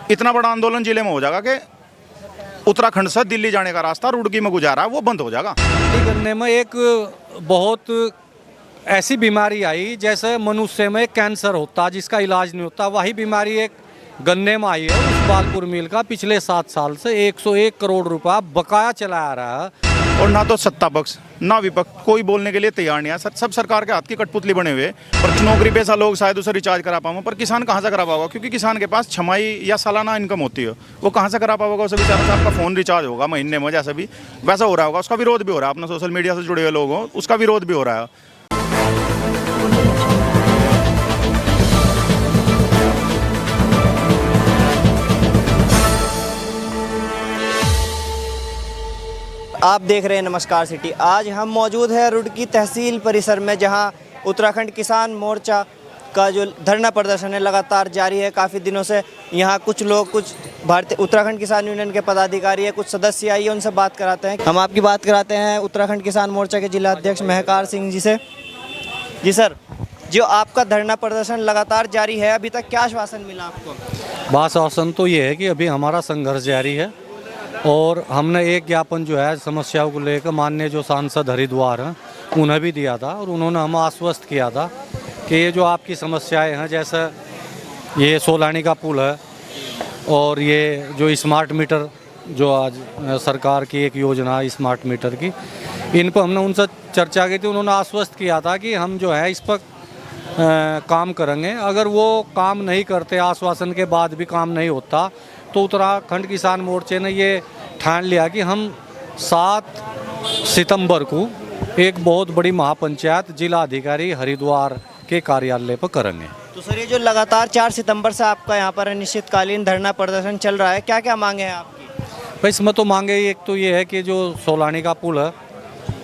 इतना बड़ा आंदोलन जिले में हो जाएगा कि उत्तराखंड से दिल्ली जाने का रास्ता रुड़की में गुजारा है वो बंद हो जाएगा। गन्ने में एक बहुत ऐसी बीमारी आई जैसे मनुष्य में कैंसर होता जिसका इलाज नहीं होता, वही बीमारी एक गन्ने में आई है। इकबालपुर मिल का पिछले 7 साल से 101 करोड़ रुपया बकाया चला आ रहा है और ना तो सत्ता पक्ष ना विपक्ष कोई बोलने के लिए तैयार नहीं है। सब सरकार के हाथ की कठपुतली बने हुए। पर नौकरी पेशा लोग शायद उसे रिचार्ज करा पाऊंगा, पर किसान कहाँ से करा पाएगा? क्योंकि किसान के पास छमाही या सालाना इनकम होती है, वो कहाँ से करा पाएगा? उसे बेचारा साहब का फ़ोन रिचार्ज होगा महीने में, जैसा भी वैसा हो रहा होगा। उसका विरोध भी हो रहा है, अपना सोशल मीडिया से जुड़े हुए लोग हों उसका विरोध भी हो रहा है। आप देख रहे हैं नमस्कार सिटी। आज हम मौजूद हैं रुड़की तहसील परिसर में, जहां उत्तराखंड किसान मोर्चा का जो धरना प्रदर्शन है लगातार जारी है। काफ़ी दिनों से यहां कुछ लोग, कुछ भारतीय उत्तराखंड किसान यूनियन के पदाधिकारी है, कुछ सदस्य आई है, उनसे बात कराते हैं। हम आपकी बात कराते हैं उत्तराखंड किसान मोर्चा के जिला अध्यक्ष महकार सिंह जी से। जी सर, जो आपका धरना प्रदर्शन लगातार जारी है, अभी तक क्या आश्वासन मिला आपको? आश्वासन तो ये है कि अभी हमारा संघर्ष जारी है और हमने एक ज्ञापन जो है समस्याओं को लेकर माननीय जो सांसद हरिद्वार हैं उन्हें भी दिया था और उन्होंने हमें आश्वस्त किया था कि ये जो आपकी समस्याएं हैं, जैसे ये सोलानी का पुल है और ये जो स्मार्ट मीटर जो आज सरकार की एक योजना है स्मार्ट मीटर की, इन पर हमने उनसे चर्चा की थी। उन्होंने आश्वस्त किया था कि हम जो है इस पर काम करेंगे। अगर वो काम नहीं करते, आश्वासन के बाद भी काम नहीं होता, तो उत्तराखंड किसान मोर्चे ने ये ठान लिया कि हम 7 सितंबर को एक बहुत बड़ी महापंचायत जिला अधिकारी हरिद्वार के कार्यालय पर करेंगे। तो सर, ये जो लगातार 4 सितंबर से आपका यहाँ पर अनिश्चितकालीन धरना प्रदर्शन चल रहा है, क्या क्या मांगे हैं आपकी? भाई इसमें तो मांगे एक तो ये है कि जो सोलानी का पुल है,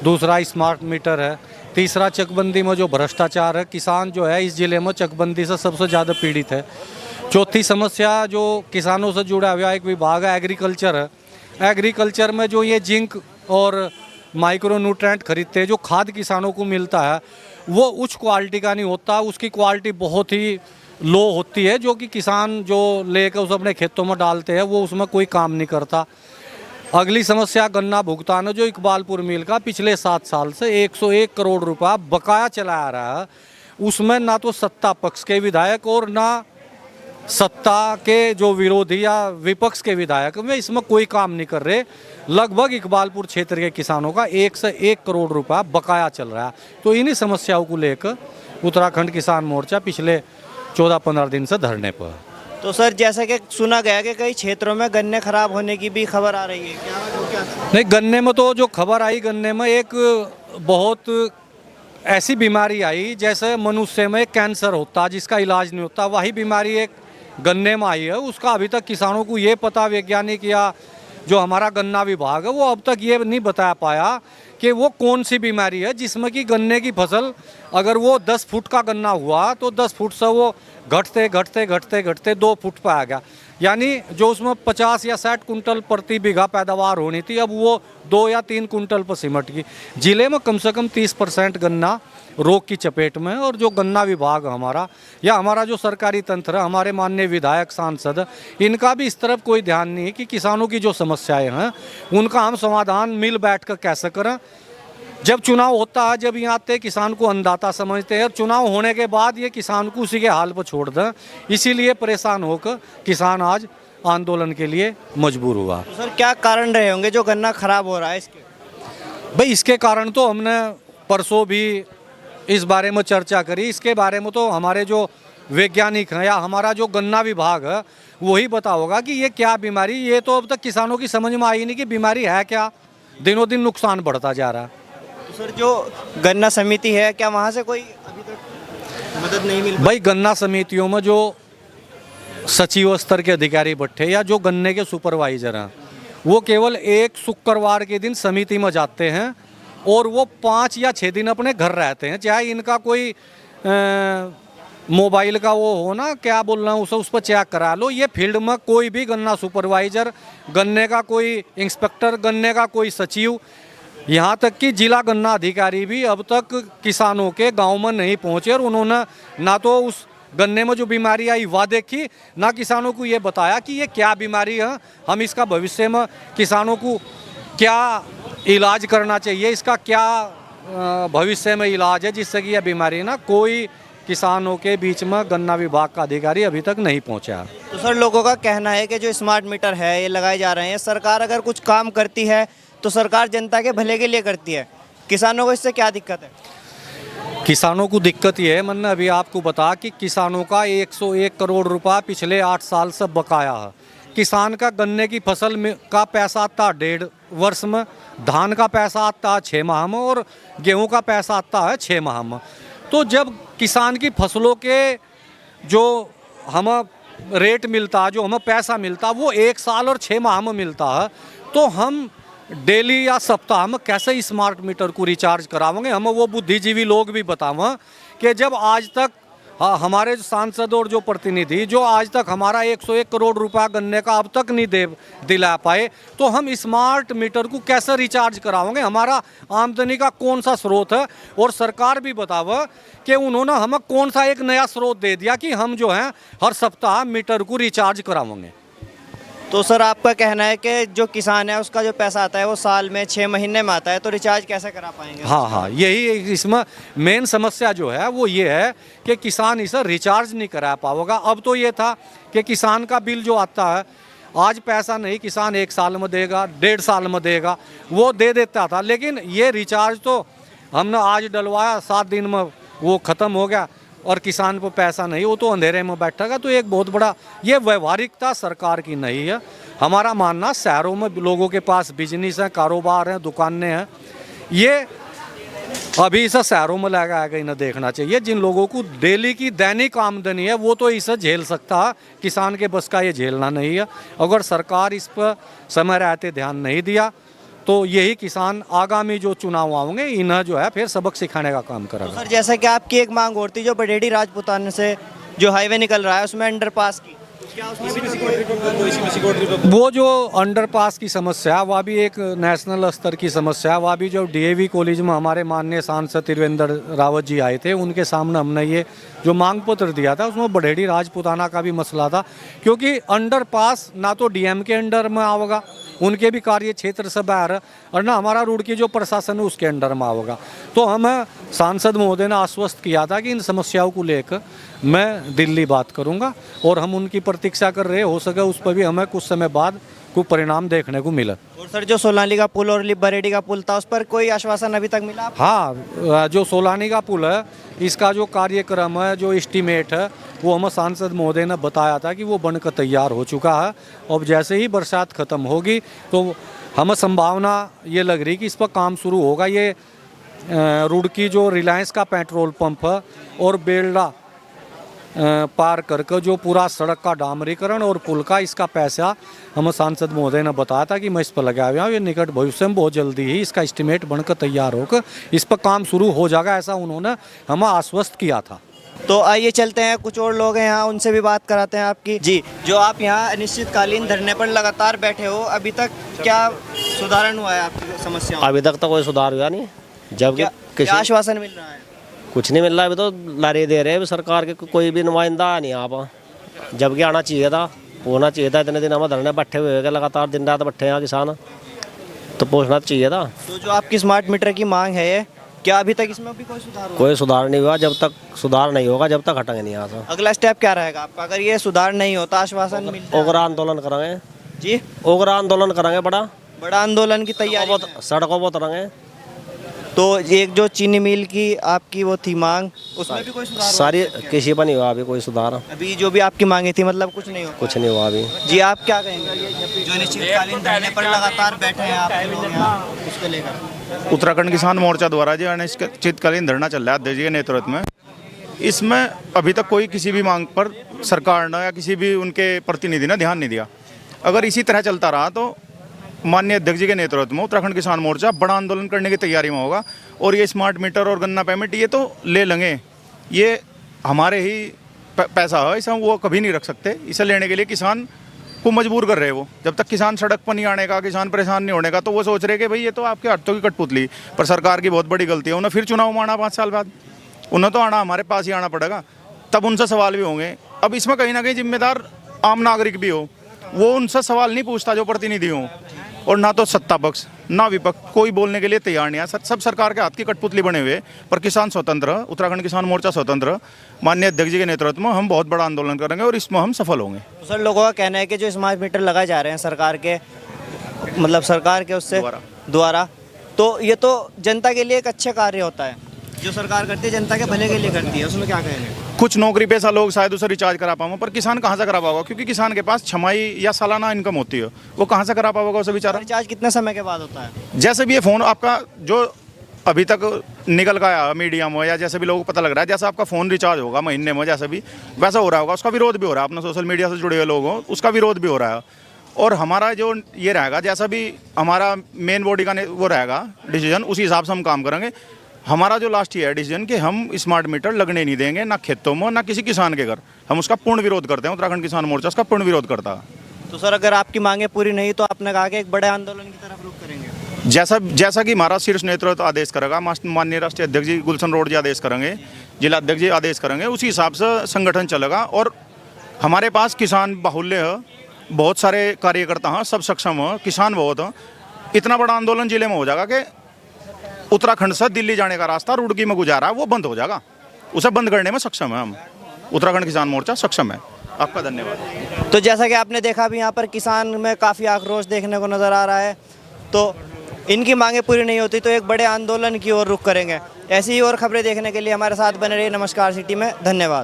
दूसरा स्मार्ट मीटर है, तीसरा चकबंदी में जो भ्रष्टाचार है। किसान जो है इस जिले में चकबंदी से सबसे ज़्यादा पीड़ित है। चौथी समस्या जो किसानों से जुड़ा हुआ एक विभाग है एग्रीकल्चर है। एग्रीकल्चर में जो ये जिंक और माइक्रो न्यूट्रेंट खरीदते हैं, जो खाद किसानों को मिलता है वो उच्च क्वालिटी का नहीं होता, उसकी क्वालिटी बहुत ही लो होती है, जो कि किसान जो लेकर उसे अपने खेतों में डालते हैं वो उसमें कोई काम नहीं करता। अगली समस्या गन्ना भुगतान है, जो इकबालपुर मिल का पिछले 7 साल से 101 करोड़ रुपया बकाया चला आ रहा है। उसमें ना तो सत्ता पक्ष के विधायक और ना सत्ता के जो विरोधी या विपक्ष के विधायक में इसमें कोई काम नहीं कर रहे। लगभग इकबालपुर क्षेत्र के किसानों का 1 से 1 करोड़ रुपया बकाया चल रहा है। तो इन्हीं समस्याओं को लेकर उत्तराखंड किसान मोर्चा पिछले 14-15 दिन से धरने पर। तो सर, जैसा कि सुना गया कि कई क्षेत्रों में गन्ने खराब होने की भी खबर आ रही है, क्या? नहीं, गन्ने में तो जो खबर आई, गन्ने में एक बहुत ऐसी बीमारी आई जैसे मनुष्य में कैंसर होता जिसका इलाज नहीं होता, वही बीमारी एक गन्ने में आई है। उसका अभी तक किसानों को ये पता, वैज्ञानिक या जो हमारा गन्ना विभाग है वो अब तक ये नहीं बता पाया कि वो कौन सी बीमारी है जिसमें कि गन्ने की फसल अगर वो 10 फुट का गन्ना हुआ तो 10 फुट से वो घटते घटते घटते घटते 2 फुट पर आ गया। यानी जो उसमें 50 या 60 कुंटल प्रति बीघा पैदावार होनी थी, अब वो 2 या 3 कुंटल पर सिमट गई। जिले में कम से कम 30% गन्ना रोग की चपेट में है। और जो गन्ना विभाग हमारा या हमारा जो सरकारी तंत्र है, हमारे माननीय विधायक सांसद, इनका भी इस तरफ कोई ध्यान नहीं है कि किसानों की जो समस्याएं हैं उनका हम समाधान मिल बैठ कर कैसे करें। जब चुनाव होता है, जब यहाँ आते किसान को अन्नदाता समझते हैं, और चुनाव होने के बाद ये किसान को उसी के हाल पर छोड़ दें। इसीलिए परेशान होकर किसान आज आंदोलन के लिए मजबूर हुआ। तो सर, क्या कारण रहे होंगे जो गन्ना खराब हो रहा है इसके? भाई इसके कारण तो हमने परसों भी इस बारे में चर्चा करी। इसके बारे में तो हमारे जो वैज्ञानिक हैं या हमारा जो गन्ना विभाग है वही बता होगा कि ये क्या बीमारी। ये तो अब तक किसानों की समझ में आई नहीं कि बीमारी है क्या। दिनों दिन नुकसान बढ़ता जा रहा है। तो सर, जो गन्ना समिति है, क्या वहाँ से कोई अभी तक मदद नहीं मिल? भाई गन्ना समितियों में जो सचिव स्तर के अधिकारी बैठे या जो गन्ने के सुपरवाइजर हैं, वो केवल एक शुक्रवार के दिन समिति में जाते हैं और वो 5 या 6 दिन अपने घर रहते हैं। चाहे इनका कोई मोबाइल का वो हो ना, क्या बोल रहा हूँ, उस पर चेक करा लो। ये फील्ड में कोई भी गन्ना सुपरवाइजर, गन्ने का कोई इंस्पेक्टर, गन्ने का कोई सचिव, यहाँ तक कि जिला गन्ना अधिकारी भी अब तक किसानों के गांव में नहीं पहुँचे। और उन्होंने ना तो उस गन्ने में जो बीमारी आई वह देखी, ना किसानों को ये बताया कि ये क्या बीमारी है, हम इसका भविष्य में किसानों को क्या इलाज करना चाहिए, इसका क्या भविष्य में इलाज है जिससे कि यह बीमारी ना कोई किसानों के बीच में गन्ना विभाग का अधिकारी अभी तक नहीं पहुंचा। तो सर लोगों का कहना है कि जो स्मार्ट मीटर है ये लगाए जा रहे हैं, सरकार अगर कुछ काम करती है तो सरकार जनता के भले के लिए करती है, किसानों को इससे क्या दिक्कत है? किसानों को दिक्कत ये है, मैंने अभी आपको बता कि किसानों का 101 करोड़ रुपया पिछले 8 साल से बकाया है। किसान का गन्ने की फसल में का पैसा आता 1.5 वर्ष में, धान का पैसा आता है 6 माह में और गेहूं का पैसा आता है 6 माह में। तो जब किसान की फसलों के जो हमें रेट मिलता, जो हमें पैसा मिलता, वो 1 साल और 6 माह में मिलता है, तो हम डेली या सप्ताह में कैसे स्मार्ट मीटर को रिचार्ज करावेंगे? हमें वो बुद्धिजीवी लोग भी बतावें कि जब आज तक हमारे सांसद और जो प्रतिनिधि जो आज तक हमारा 101 करोड़ रुपया गन्ने का अब तक नहीं दिला पाए, तो हम स्मार्ट मीटर को कैसे रिचार्ज करावेंगे? हमारा आमदनी का कौन सा स्रोत है? और सरकार भी बतावे कि उन्होंने हमें कौन सा एक नया स्रोत दे दिया कि हम जो है हर सप्ताह मीटर को रिचार्ज करावेंगे। तो सर आपका कहना है कि जो किसान है उसका जो पैसा आता है वो साल में 6 महीने में आता है, तो रिचार्ज कैसे करा पाएंगे? हाँ, यही इसमें मेन समस्या जो है वो ये है कि किसान इसे रिचार्ज नहीं करा पाएगा। अब तो ये था कि किसान का बिल जो आता है, आज पैसा नहीं किसान 1 साल में देगा, 1.5 साल में देगा, वो दे देता था, लेकिन ये रिचार्ज तो हमने आज डलवाया 7 दिन में वो ख़त्म हो गया और किसान को पैसा नहीं, वो तो अंधेरे में बैठेगा। तो एक बहुत बड़ा ये व्यवहारिकता सरकार की नहीं है। हमारा मानना शहरों में लोगों के पास बिजनेस है, कारोबार है, दुकानें हैं, ये अभी इसे शहरों में लगाया गया इन्हें देखना चाहिए। जिन लोगों को डेली की दैनिक आमदनी है वो तो इसे झेल सकता है, किसान के बस का ये झेलना नहीं है। अगर सरकार इस पर समय रहते ध्यान नहीं दिया तो यही किसान आगामी जो चुनाव आएंगे इन्हें जो है फिर सबक सिखाने का काम करेगा। सर जैसा कि आपकी एक मांग और थी जो बडेड़ी राजपुतान से जो हाईवे निकल रहा है उसमें अंडरपास की, क्या उसमें वो जो अंडरपास की समस्या वह भी एक नेशनल स्तर की समस्या, वह भी जो डीएवी कॉलेज में हमारे माननीय सांसद त्रिवेंद्र रावत जी आए थे, उनके सामने हमने ये जो मांग पत्र दिया था उसमें बडेड़ी राजपुताना का भी मसला था, क्योंकि अंडरपास ना तो डीएम के अंडर में आएगा, उनके भी कार्य क्षेत्र से बाहर है, और ना हमारा रुड़की जो प्रशासन है उसके अंडर में आएगा। तो हमें सांसद महोदय ने आश्वस्त किया था कि इन समस्याओं को लेकर मैं दिल्ली बात करूंगा और हम उनकी प्रतीक्षा कर रहे, हो सके उस पर भी हमें कुछ समय बाद कुछ परिणाम देखने को मिला। और सर जो सोलानी का पुल और बरेडी का पुल था उस पर कोई आश्वासन अभी तक मिला? हाँ, जो सोलानी का पुल है इसका जो कार्यक्रम है, जो एस्टीमेट है, वो हमें सांसद महोदय ने बताया था कि वो बनकर तैयार हो चुका है। अब जैसे ही बरसात ख़त्म होगी तो हमें संभावना ये लग रही कि इस पर काम शुरू होगा। ये रुड़की जो रिलायंस का पेट्रोल पंप है और बेलडा पार करके जो पूरा सड़क का डामरीकरण और पुल का इसका पैसा हमें सांसद महोदय ने बताया था कि मैं इस पर लगा हुआ हूँ, ये निकट भविष्य में बहुत जल्दी ही इसका एस्टीमेट बनकर तैयार होकर इस पर काम शुरू हो जाएगा, ऐसा उन्होंने हमें आश्वस्त किया था। तो आइए चलते हैं, कुछ और लोग हैं यहाँ, उनसे भी बात कराते हैं आपकी। जी, जो आप यहाँ अनिश्चितकालीन धरने पर लगातार बैठे हो, अभी तक क्या सुधारण हुआ है आपकी समस्या? अभी तक तो कोई सुधार हुआ नहीं, जबकि क्या आश्वासन मिल रहा है? कुछ नहीं मिल रहा। अभी तो लारे दे रहे हैं, सरकार के कोई भी नुमाइंदा नहीं यहाँ, जबकि आना चाहिए था, होना चाहिए था। इतने दिन हम धरने बैठे हुए हैं, लगातार दिन रात बैठे हैं किसान, तो पहुँचना चाहिए था। तो जो आपकी स्मार्ट मीटर की मांग है ये, क्या अभी तक इसमें भी कोई सुधार हुआ? कोई सुधार नहीं हुआ। जब तक सुधार नहीं होगा जब तक हटेंगे नहीं यहाँ से। अगला स्टेप क्या रहेगा आपका अगर ये सुधार नहीं होता? आश्वासन मिल जाए उग्र आंदोलन करेंगे जी, उग्र आंदोलन करेंगे, बड़ा आंदोलन की तैयारी है। सड़कों पर उतरेंगे। तो एक जो चीनी मिल की आपकी वो थी मांग, उसमें भी कोई सुधार सारी किसी पर नहीं हुआ अभी कोई सुधार। अभी जो भी आपकी मांगी थी मतलब कुछ नहीं हुआ? कुछ नहीं हुआ अभी। जी, आप क्या कहेंगे जो अनिश्चितकालीन धरने पर लगातार बैठे हैं आप लोग यहाँ, उसको लेकर? उत्तराखंड किसान मोर्चा द्वारा जो अनिश्चितकालीन धरना चल रहा है अध्यक्ष जी के नेतृत्व में, इसमें अभी तक कोई किसी भी मांग पर सरकार ने या किसी भी उनके प्रतिनिधि ने ध्यान नहीं दिया। अगर इसी तरह चलता रहा तो माननीय अध्यक्ष जी के नेतृत्व में उत्तराखंड किसान मोर्चा बड़ा आंदोलन करने की तैयारी में होगा। और ये स्मार्ट मीटर और गन्ना पेमेंट ये तो ले लेंगे, ये हमारे ही पैसा है, इसे वो कभी नहीं रख सकते। इसे लेने के लिए किसान को मजबूर कर रहे हैं। वो जब तक किसान सड़क पर नहीं आने का, किसान परेशान नहीं होने का, तो वो सोच रहे कि भाई ये तो आपके हाथों की कठपुतली। पर सरकार की बहुत बड़ी गलती है, उन्हें फिर चुनाव में आना 5 साल बाद, उन्हें तो आना हमारे पास ही आना पड़ेगा। तब उनसे सवाल भी होंगे। अब इसमें कहीं ना कहीं जिम्मेदार आम नागरिक भी हो, वो उनसे सवाल नहीं पूछता जो प्रतिनिधि हो, और ना तो सत्ता पक्ष ना विपक्ष कोई बोलने के लिए तैयार नहीं है। सब सरकार के हाथ की कठपुतली बने हुए। पर किसान स्वतंत्र, उत्तराखंड किसान मोर्चा स्वतंत्र, माननीय अध्यक्ष जी के नेतृत्व में हम बहुत बड़ा आंदोलन करेंगे और इसमें हम सफल होंगे। तो सर लोगों का कहना है कि जो स्मार्ट मीटर लगाए जा रहे हैं सरकार के, मतलब सरकार के उससे द्वारा, तो ये तो जनता के लिए एक अच्छा कार्य होता है, जो सरकार करती है जनता के भले के लिए करती है, उसमें क्या कहेंगे? कुछ नौकरी पेशा लोग शायद उसे रिचार्ज करा पाओगे, पर किसान कहाँ से करा पाओगा? क्योंकि किसान के पास छमाही या सालाना इनकम होती है, वो कहाँ से करा पाओगा उसे बेचारा? रिचार्ज कितने समय के बाद होता है? जैसे भी ये फ़ोन आपका जो अभी तक निकल का आया मीडिया में, या जैसे भी लोगों को पता लग रहा है, जैसे आपका फ़ोन रिचार्ज होगा महीने में, जैसे भी वैसा हो रहा होगा, उसका विरोध भी हो रहा है। अपना सोशल मीडिया से जुड़े हुए लोग हों, उसका विरोध भी हो रहा है। और हमारा जो ये रहेगा, जैसा भी हमारा मेन बॉडी का वो रहेगा डिसीजन, उसी हिसाब से हम काम करेंगे। हमारा जो लास्ट ये है डिसीजन कि हम स्मार्ट मीटर लगने नहीं देंगे, ना खेतों में ना किसी किसान के घर। हम उसका पूर्ण विरोध करते हैं, उत्तराखंड किसान मोर्चा उसका पूर्ण विरोध करता है। तो सर अगर आपकी मांगे पूरी नहीं तो आपने कहा कि एक बड़े आंदोलन की तरफ रुख करेंगे? जैसा कि हमारा शीर्ष नेतृत्व आदेश करेगा, माननीय राष्ट्रीय अध्यक्ष जी गुलशन रोड जी आदेश करेंगे, जिला अध्यक्ष जी आदेश करेंगे, उसी हिसाब से संगठन चलेगा। और हमारे पास किसान बाहुल्य है, बहुत सारे कार्यकर्ता हैं, सब सक्षम हैं, किसान बहुत हैं। इतना बड़ा आंदोलन जिले में हो जाएगा कि उत्तराखंड से दिल्ली जाने का रास्ता रुड़की में गुजारा है, वो बंद हो जाएगा। उसे बंद करने में सक्षम है हम, उत्तराखंड किसान मोर्चा सक्षम है। आपका धन्यवाद। तो जैसा कि आपने देखा भी यहाँ पर किसान में काफ़ी आक्रोश देखने को नज़र आ रहा है। तो इनकी मांगे पूरी नहीं होती तो एक बड़े आंदोलन की ओर रुख करेंगे। ऐसी ही और खबरें देखने के लिए हमारे साथ बने रहिए नमस्कार सिटी में। धन्यवाद।